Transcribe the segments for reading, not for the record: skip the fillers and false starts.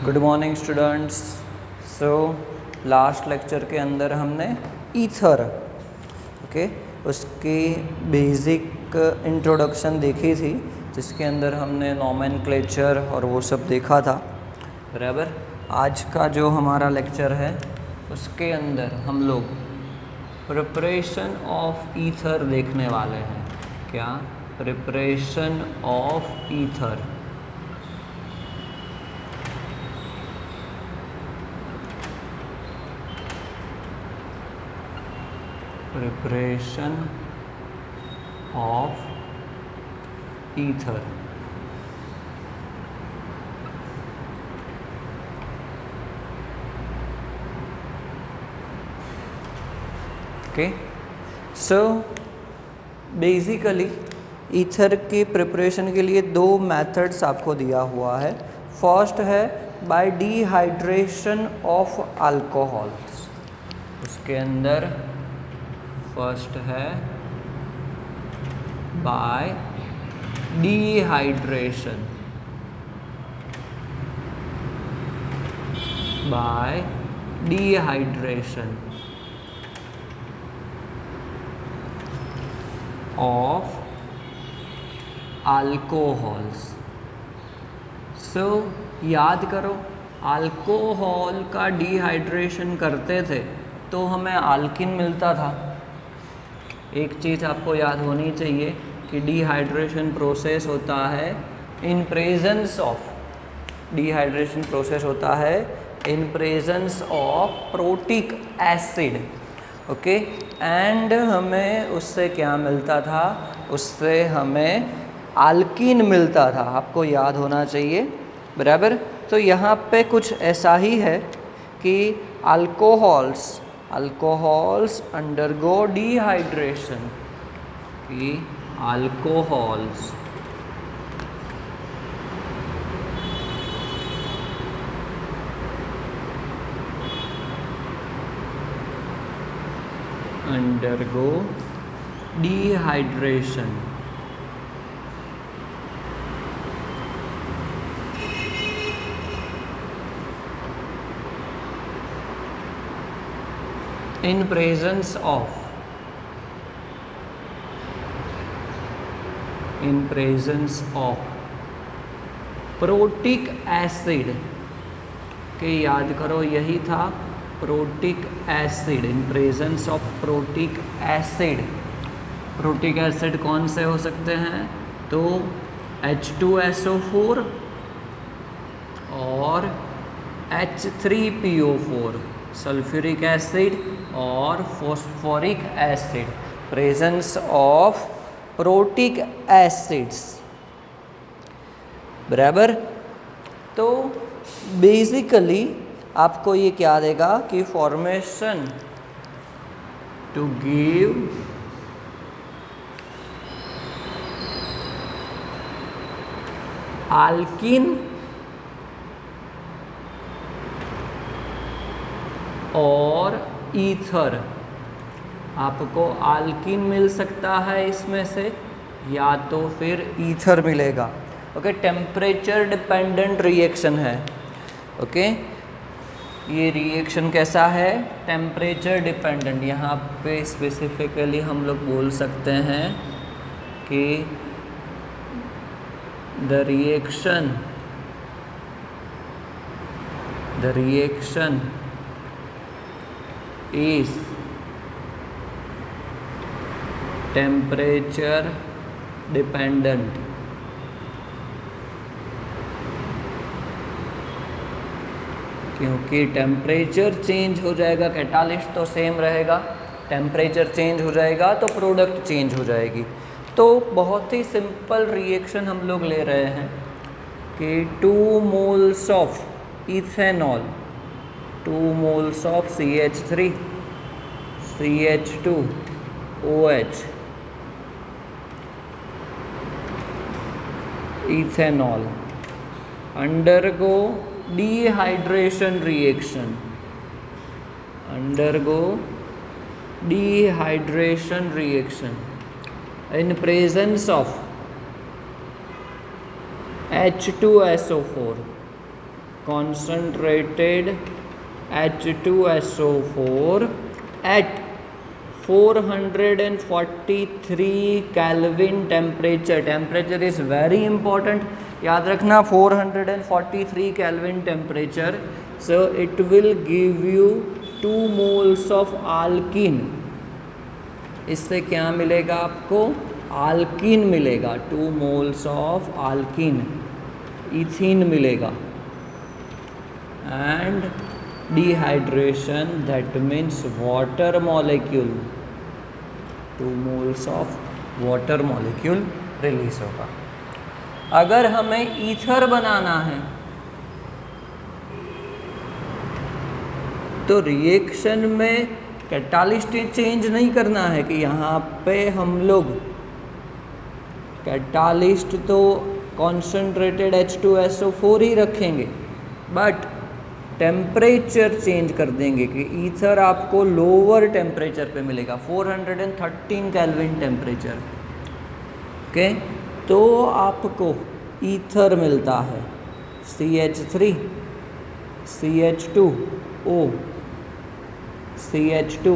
Good morning students. So last lecture के अंदर हमने ईथर उसकी बेसिक इंट्रोडक्शन देखी थी, जिसके अंदर हमने नोमेनक्लेचर और वो सब देखा था। बराबर। आज का जो हमारा लेक्चर है उसके अंदर हम लोग प्रिपरेशन ऑफ ईथर देखने वाले हैं। क्या? Preparation of ether. Preparation of ether. Okay, so basically ether की प्रिपरेशन के लिए दो मेथड्स आपको दिया हुआ है। फर्स्ट है बाय डिहाइड्रेशन ऑफ अल्कोहल्स। उसके अंदर फर्स्ट है by dehydration, by dehydration of alcohols. So याद करो, अल्कोहल का डिहाइड्रेशन करते थे तो हमें अल्किन मिलता था। एक चीज़ आपको याद होनी चाहिए कि डिहाइड्रेशन प्रोसेस होता है in presence of, dehydration process होता है in presence of protic acid. Okay, and हमें उससे क्या मिलता था? उससे हमें अल्कीन मिलता था। आपको याद होना चाहिए। बराबर। तो यहाँ पे कुछ ऐसा ही है कि अल्कोहल्स अंडरगो डिहाइड्रेशन, कि alcohols undergo dehydration in presence of protic acid के, याद करो यही था, protic acid. In presence of protic acid. Protic acid कौन से हो सकते हैं? तो H2SO4 और H3PO4, सल्फ्यूरिक एसिड और phosphoric acid. Presence of protic acids. बराबर। तो बेसिकली आपको ये क्या देगा कि फॉर्मेशन टू गिव अल्किन और ईथर। आपको अल्किन मिल सकता है इसमें से, या तो फिर ईथर मिलेगा। ओके, टेम्परेचर डिपेंडेंट रिएक्शन है। ओके, ये रिएक्शन कैसा है? Temperature dependent. यहाँ पे स्पेसिफिकली हम लोग बोल सकते हैं कि the reaction is temperature dependent. क्योंकि टेम्परेचर चेंज हो जाएगा, कैटालिस्ट तो सेम रहेगा, टेम्परेचर चेंज हो जाएगा तो प्रोडक्ट चेंज हो जाएगी। तो बहुत ही सिंपल रिएक्शन हम लोग ले रहे हैं कि 2 moles of ethanol, 2 moles of CH3 CH2OH ethanol undergo dehydration reaction, in presence of H2SO4 concentrated H2SO4 at 443 Kelvin temperature. Temperature is very important. याद रखना 443 Kelvin temperature. So it will give you 2 moles of alkene. इससे क्या मिलेगा आपको? alkene मिलेगा. 2 moles of alkene. ethene मिलेगा. And dehydration, that means water molecule, 2 moles of water molecule release होगा. अगर हमें ईथर बनाना है तो रिएक्शन में कैटालिस्ट चेंज नहीं करना है कि यहाँ पे हम लोग कैटालिस्ट तो कॉन्सेंट्रेटेड H2SO4 ही रखेंगे, बट टेम्परेचर चेंज कर देंगे कि ईथर आपको लोअर टेम्परेचर पे मिलेगा, 413 केल्विन टेम्परेचर. ओके, तो आपको ईथर मिलता है CH3 CH2O CH2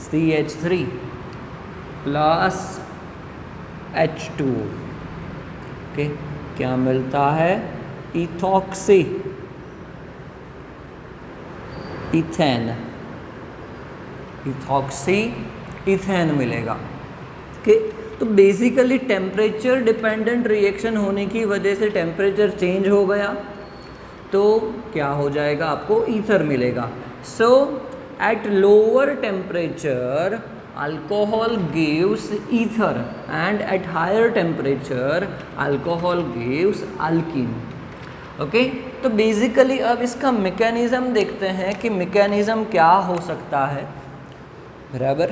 CH3 plus H2O. Okay, क्या मिलता है? इथॉक्सी इथेन, इथॉक्सी इथेन मिलेगा. कि तो बेसिकली टेम्परेचर डिपेंडेंट रिएक्शन होने की वजह से टेम्परेचर चेंज हो गया तो क्या हो जाएगा? आपको ईथर मिलेगा. So at lower temperature alcohol gives ether and at higher temperature alcohol gives alkene. Okay, तो बेसिकली अब इसका मैकेनिज्म देखते हैं कि मैकेनिज्म क्या हो सकता है. बराबर,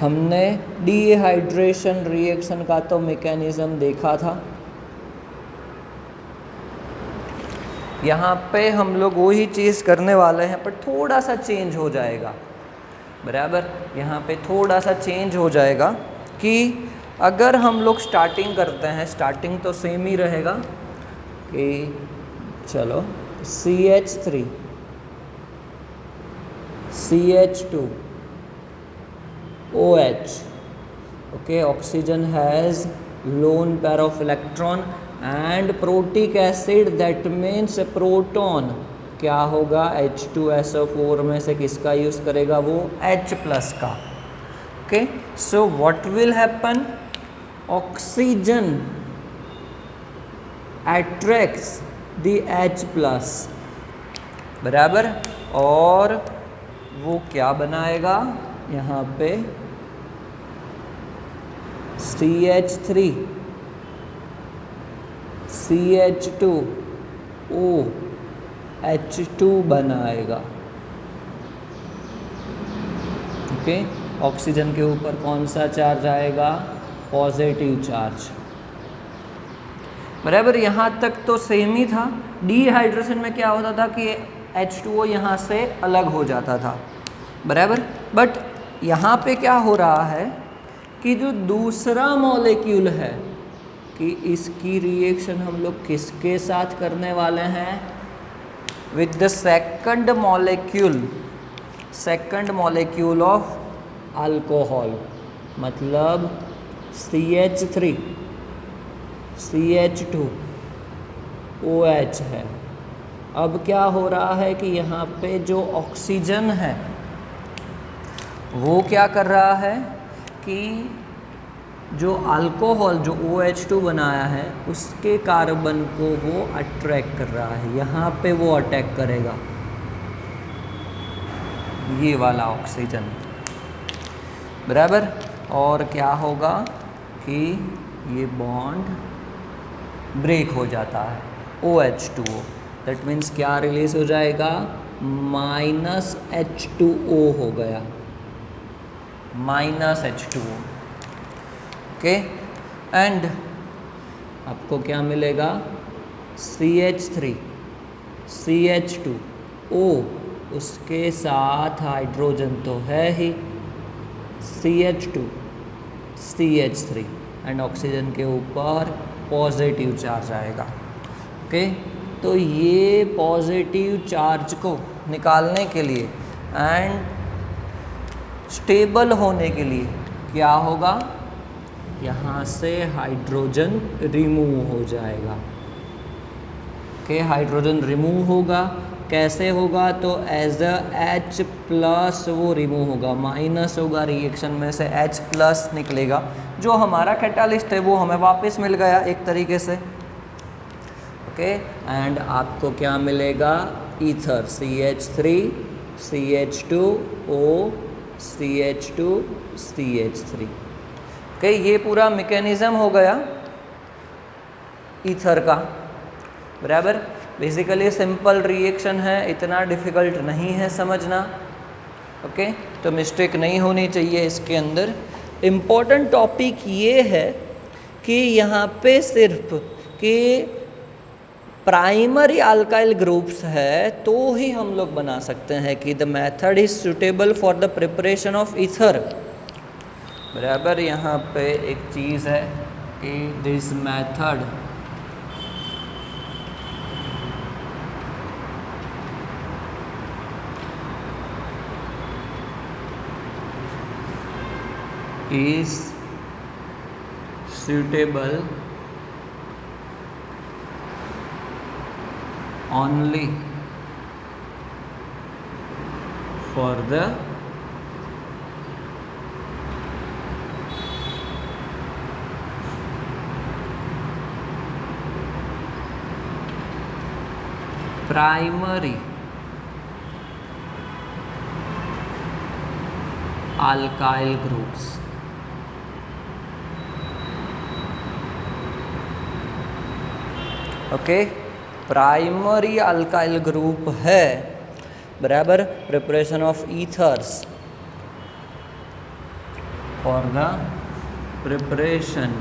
हमने डिहाइड्रेशन रिएक्शन का तो मैकेनिज्म देखा था. यहाँ पे हम लोग वही चीज़ करने वाले हैं पर थोड़ा सा चेंज हो जाएगा. बराबर, यहाँ पे थोड़ा सा चेंज हो जाएगा कि अगर हम लोग स्टार्टिंग करते हैं, स्टार्टिंग तो सेम ही रहेगा कि चलो CH3 CH2 OH. Okay, oxygen has lone pair of electron and protic acid, that means proton क्या होगा? H2SO4 में से किसका यूज़ करेगा? वो H प्लस का. Okay, so what will happen? Oxygen attracts the H plus. बराबर, और वो क्या बनाएगा? यहाँ पे CH3 CH2O H2 बनाएगा. ओके, ऑक्सीजन के ऊपर कौन सा चार्ज आएगा? Positive charge. बराबर, यहाँ तक तो सेम ही था. डिहाइड्रेशन में क्या होता था कि H2O यहाँ से अलग हो जाता था. बराबर, बट यहाँ पे क्या हो रहा है कि जो दूसरा मॉलिक्यूल है कि इसकी रिएक्शन हम लोग किसके साथ करने वाले हैं? With the second molecule of alcohol, मतलब CH3 CH2 OH है. अब क्या हो रहा है कि यहाँ पे जो ऑक्सीजन है वो क्या कर रहा है कि जो अल्कोहल जो OH2 बनाया है उसके कार्बन को वो अट्रैक्ट कर रहा है. यहाँ पे वो अटैक करेगा ये वाला ऑक्सीजन. बराबर, और क्या होगा कि ये बॉन्ड ब्रेक हो जाता है OH2O. दैट मीन्स क्या रिलीज हो जाएगा? -H2O हो गया, -H2O. ओके, एंड आपको क्या मिलेगा? CH3 CH2O, उसके साथ हाइड्रोजन तो है ही, CH2 CH3 एंड ऑक्सीजन के ऊपर पॉजिटिव चार्ज आएगा। ओके, तो ये पॉजिटिव चार्ज को निकालने के लिए एंड स्टेबल होने के लिए क्या होगा, यहाँ से हाइड्रोजन रिमूव हो जाएगा। ओके, हाइड्रोजन रिमूव होगा, कैसे होगा, तो एज H प्लस वो रिमूव होगा, माइनस होगा, रिएक्शन में से H प्लस निकलेगा, जो हमारा कैटालिस्ट है वो हमें वापस मिल गया एक तरीके से। ओके, एंड आपको क्या मिलेगा, ether CH3 CH2O CH2 CH3। Okay, ये पूरा मैकेनिज्म हो गया ईथर का, बराबर। बेसिकली सिंपल रिएक्शन है, इतना डिफ़िकल्ट नहीं है समझना। ओके, तो मिस्टेक नहीं होनी चाहिए इसके अंदर। इम्पोर्टेंट टॉपिक ये है कि यहाँ पे सिर्फ कि प्राइमरी अल्काइल ग्रुप्स है तो ही हम लोग बना सकते हैं कि the method is suitable for the preparation of ether, बराबर। यहाँ पे एक चीज़ है कि this method is suitable only for the primary alkyl groups। Okay, primary alkyl group है, बराबर, preparation of ethers for the preparation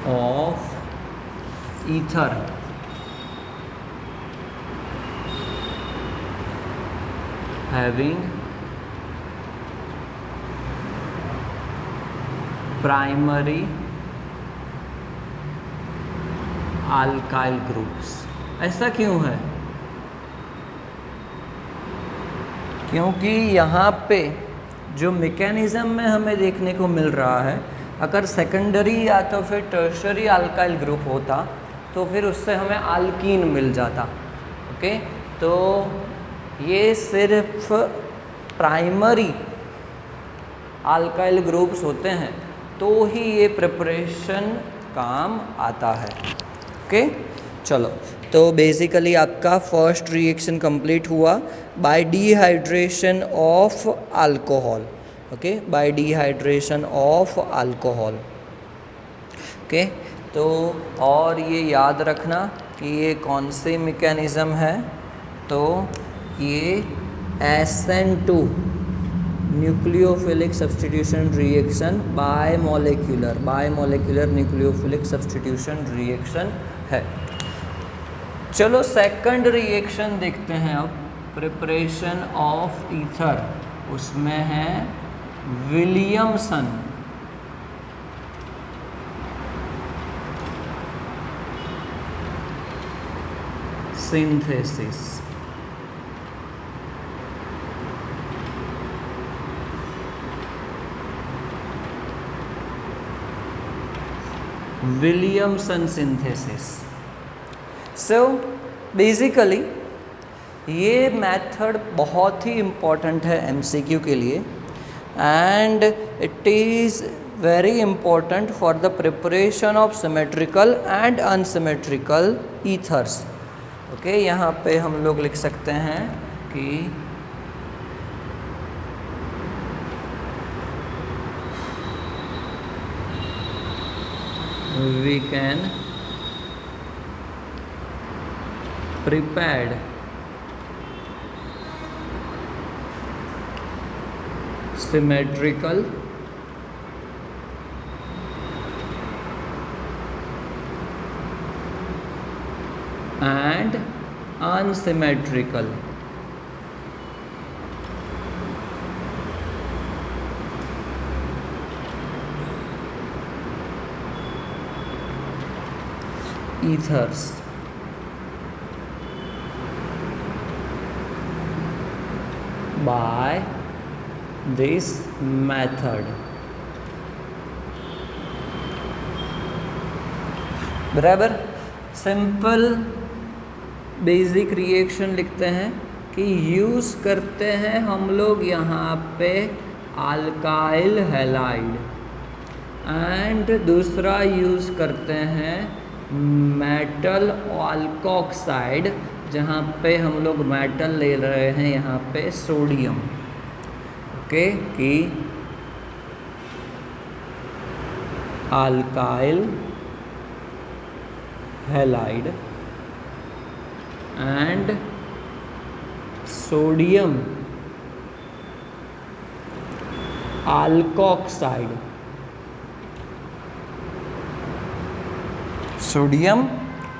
of ether having primary alkyl groups. ऐसा क्यों है, क्योंकि यहाँ पे जो मैकेनिज्म में हमें देखने को मिल रहा है, अगर सेकेंडरी या तो फिर टर्शरी अल्काइल ग्रुप होता तो फिर उससे हमें अल्कीन मिल जाता। ओके, तो ये सिर्फ प्राइमरी अल्काइल ग्रुप्स होते हैं तो ही ये प्रिपरेशन काम आता है। ओके, चलो, तो बेसिकली आपका फर्स्ट रिएक्शन कंप्लीट हुआ bye dehydration of alcohol. Okay, bye dehydration of alcohol. Okay, तो और ये याद रखना कि ये कौन सी मैकेनिज्म है, तो ये SN2 nucleophilic substitution reaction bimolecular nucleophilic substitution reaction है। चलो सेकंड रिएक्शन देखते हैं अब, प्रिपरेशन ऑफ ईथर, उसमें है Williamson synthesis. Williamson synthesis. So basically ये मेथड बहुत ही इम्पॉर्टेंट है MCQ के लिए, and it is very important for the preparation of symmetrical and unsymmetrical ethers. Okay, यहाँ पे हम लोग लिख सकते हैं कि we can prepare symmetrical and unsymmetrical ethers by this method। बराबर। सिंपल बेसिक रिएक्शन लिखते हैं कि यूज़ करते हैं हम लोग यहाँ पे अल्काइल हैलाइड, एंड दूसरा यूज़ करते हैं मेटल अल्कोक्साइड, जहाँ पे हम लोग मेटल ले रहे हैं यहाँ पे सोडियम। ओके, कि alkyl halide and sodium alkoxide, sodium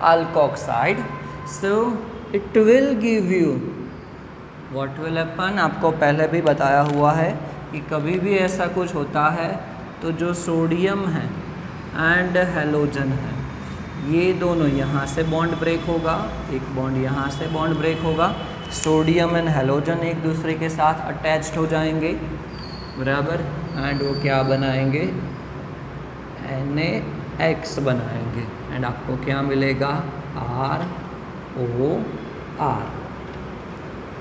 alkoxide. So it will give you what will happen. आपको पहले भी बताया हुआ है कि कभी भी ऐसा कुछ होता है तो जो सोडियम है एंड हैलोजन है, ये दोनों यहाँ से बॉन्ड ब्रेक होगा, एक बॉन्ड यहाँ से बॉन्ड ब्रेक होगा, सोडियम एंड हैलोजन एक दूसरे के साथ अटैच्ड हो जाएंगे, बराबर, एंड वो क्या बनाएंगे, NaX बनाएंगे, एंड आपको क्या मिलेगा, ROR,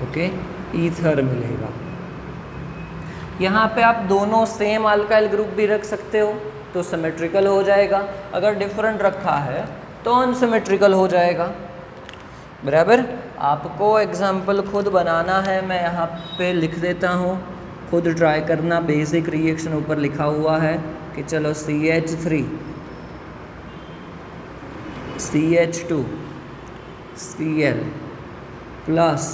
ओके, ईथर मिलेगा। यहाँ पे आप दोनों सेम अल्काइल ग्रुप भी रख सकते हो तो सिमेट्रिकल हो जाएगा, अगर डिफरेंट रखा है तो अनसिमेट्रिकल हो जाएगा, बराबर। आपको एग्जाम्पल खुद बनाना है, मैं यहाँ पे लिख देता हूँ, खुद ट्राई करना। बेसिक रिएक्शन ऊपर लिखा हुआ है कि चलो CH3 CH2 Cl plus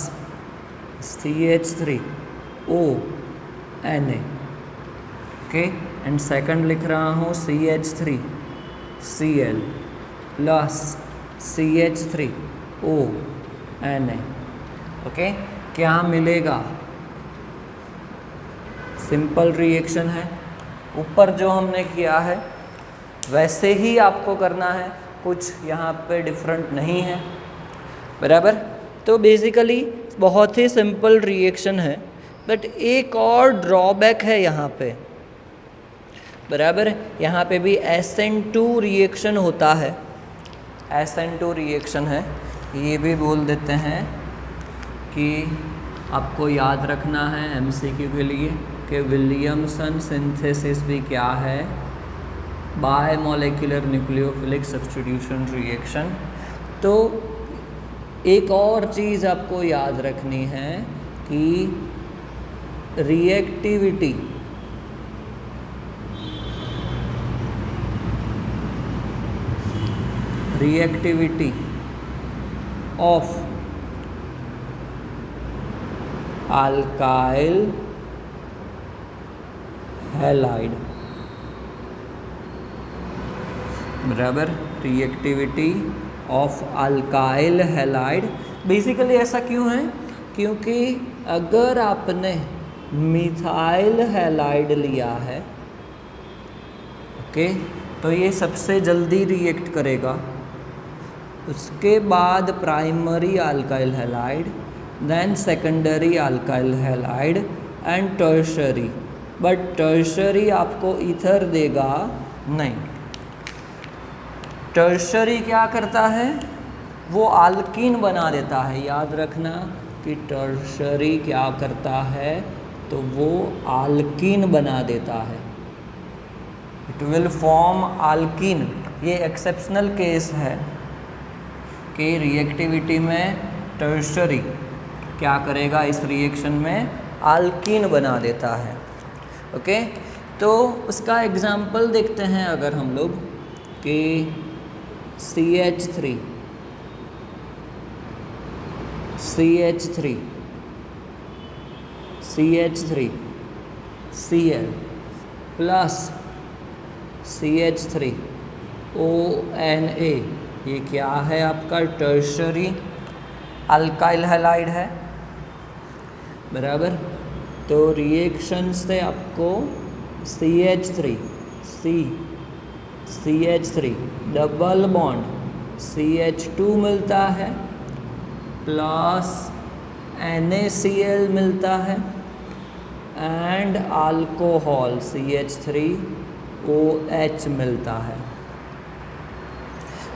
CH3 O Na, okay, and second लिख रहा हूँ CH3 Cl plus CH3 O Na, okay. क्या मिलेगा, सिंपल रिएक्शन है, ऊपर जो हमने किया है वैसे ही आपको करना है, कुछ यहाँ पे डिफरेंट नहीं है, बराबर। तो बेसिकली बहुत ही सिंपल रिएक्शन है, बट एक और ड्रॉबैक है यहाँ पे, बराबर। यहाँ पे भी SN2 रिएक्शन होता है, SN2 रिएक्शन है, ये भी बोल देते हैं कि आपको याद रखना है MCQ के लिए कि विलियमसन सिंथेसिस भी क्या है, बायमोलेक्युलर न्यूक्लियोफिलिक सब्स्टिट्यूशन रिएक्शन। तो एक और चीज़ आपको याद रखनी है कि रिएक्टिविटी ऑफ अल्काइल हैलाइड, बराबर, reactivity of alkyl halide. Basically ऐसा क्यों है, क्योंकि अगर आपने मिथाइल हैलाइड लिया है, ओके, तो ये सबसे जल्दी रिएक्ट करेगा, उसके बाद primary alkyl halide, then secondary alkyl halide and tertiary. But tertiary आपको ईथर देगा नहीं। टर्शरी क्या करता है, वो अल्कीन बना देता है। याद रखना कि टर्शरी क्या करता है, तो वो अल्कीन बना देता है, इट विल फॉर्म अल्कीन। ये एक्सेप्शनल केस है कि रिएक्टिविटी में टर्शरी क्या करेगा, इस रिएक्शन में अल्कीन बना देता है, ओके। तो उसका एग्जाम्पल देखते हैं अगर हम लोग कि CH3 Cl plus CH3 ONA, ये क्या है आपका टर्शरी अल्काइल हैलाइड है, बराबर। तो रिएक्शन से आपको CH3 डबल बॉन्ड CH2 मिलता है प्लस NaCl मिलता है एंड अल्कोहल CH3OH मिलता है।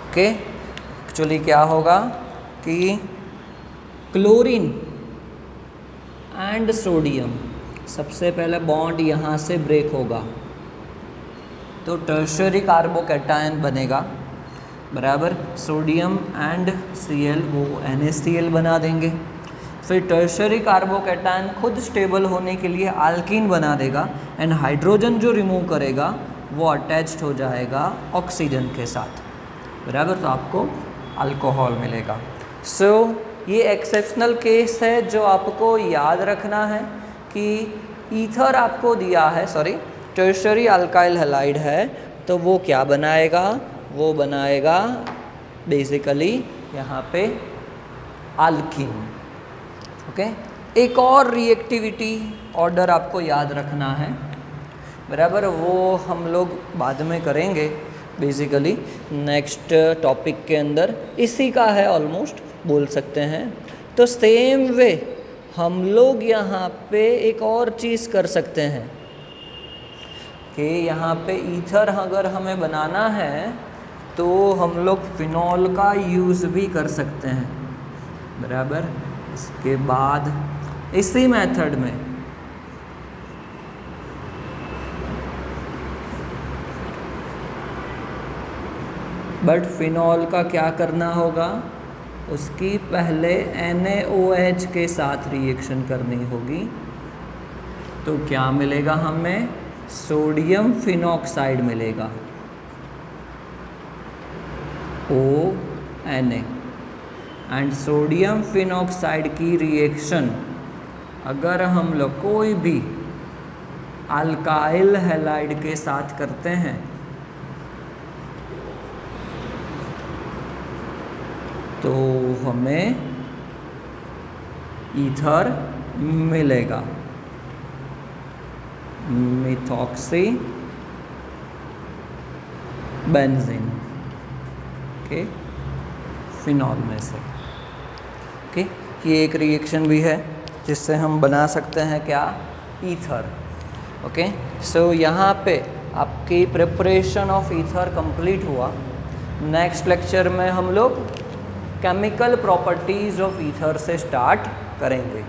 ओके, एक्चुअली क्या होगा कि क्लोरीन एंड सोडियम, सबसे पहले बॉन्ड यहाँ से ब्रेक होगा तो टर्शरी कार्बोकैटायन बनेगा, बराबर। सोडियम एंड Cl वो NaCl बना देंगे। फिर टर्शरी कार्बोकैटायन खुद स्टेबल होने के लिए अल्कीन बना देगा एंड हाइड्रोजन जो रिमूव करेगा वो अटैच्ड हो जाएगा ऑक्सीजन के साथ, बराबर। तो आपको अल्कोहल मिलेगा। सो ये एक्सेप्शनल केस है जो आपको याद रखना है कि ईथर आपको दिया है, सॉरी टर्शरी अल्काइल हैलाइड है, तो वो क्या बनाएगा, वो बनाएगा बेसिकली यहाँ पे अल्कीन। ओके, एक और रिएक्टिविटी ऑर्डर आपको याद रखना है, बराबर। वो हम लोग बाद में करेंगे बेसिकली नेक्स्ट टॉपिक के अंदर, इसी का है ऑलमोस्ट बोल सकते हैं। तो सेम वे हम लोग यहाँ पे एक और चीज़ कर सकते हैं कि यहाँ पे ईथर अगर हमें बनाना है तो हम लोग फिनॉल का यूज़ भी कर सकते हैं, बराबर। इसके बाद इसी मेथड में बट फिनॉल का क्या करना होगा, उसकी पहले NaOH के साथ रिएक्शन करनी होगी। तो क्या मिलेगा हमें, सोडियम फिनॉक्साइड मिलेगा ONA। एंड सोडियम फिनॉक्साइड की रिएक्शन अगर हम लोग कोई भी अल्काइल हैलाइड के साथ करते हैं तो हमें ईथर मिलेगा, मिथॉक्सी बेंजीन के फिनॉल में से। ओके, ये एक रिएक्शन भी है जिससे हम बना सकते हैं क्या, ईथर। ओके, सो यहाँ पे आपकी प्रिपरेशन ऑफ ईथर कंप्लीट हुआ। नेक्स्ट लेक्चर में हम लोग केमिकल प्रॉपर्टीज़ ऑफ ईथर से स्टार्ट करेंगे।